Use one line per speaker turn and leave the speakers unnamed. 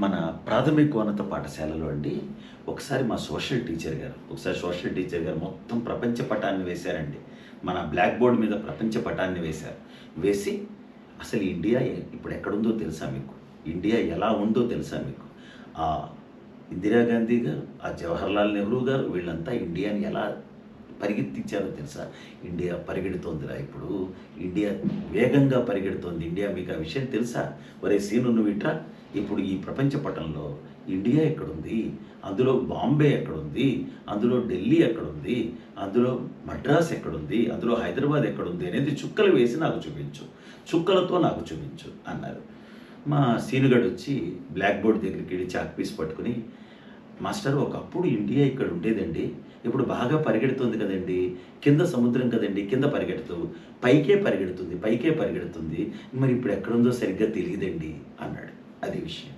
మన ప్రాథమికోన్నత పాఠశాలలో అండి ఒకసారి మా సోషల్ టీచర్ గారు మొత్తం ప్రపంచ పటాన్ని వేశారండి. మన బ్లాక్ బోర్డ్ మీద ప్రపంచ పటాన్ని వేశారు. వేసి అసలు ఇండియా ఇప్పుడు ఎక్కడుందో తెలుసా మీకు? ఇండియా ఎలా ఉందో తెలుసా మీకు? ఆ ఇందిరాగాంధీ గారు, ఆ జవహర్లాల్ నెహ్రూ గారు వీళ్ళంతా ఇండియాని ఎలా పరిగెత్తించారో తెలుసా? ఇండియా పరిగెడుతోందిరా ఇప్పుడు. ఇండియా వేగంగా పరిగెడుతోంది. ఇండియా మీకు ఆ విషయం తెలుసా? ఒరే సీను నువ్వు ఇట్రా, ఇప్పుడు ఈ ప్రపంచ పటంలో ఇండియా ఎక్కడుంది, అందులో బాంబే ఎక్కడుంది, అందులో ఢిల్లీ ఎక్కడుంది, అందులో మద్రాస్ ఎక్కడుంది, అందులో హైదరాబాద్ ఎక్కడుంది అనేది చుక్కలు వేసి నాకు చూపించు, చుక్కలతో నాకు చూపించు అన్నారు. మా సీనుగాడు వచ్చి బ్లాక్ బోర్డ్ దగ్గరికి వెళ్ళి చాక్ పీస్ పట్టుకుని, మాస్టర్ ఒకప్పుడు ఇండియా ఇక్కడ ఉండేదండి, ఇప్పుడు బాగా పరిగెడుతుంది కదండి, కింద సముద్రం కదండి, కింద పరిగెడుతూ పైకే పరిగెడుతుంది, మరి ఇప్పుడు ఎక్కడుందో సరిగ్గా తెలియదండి అన్నాడు. అది విషయం.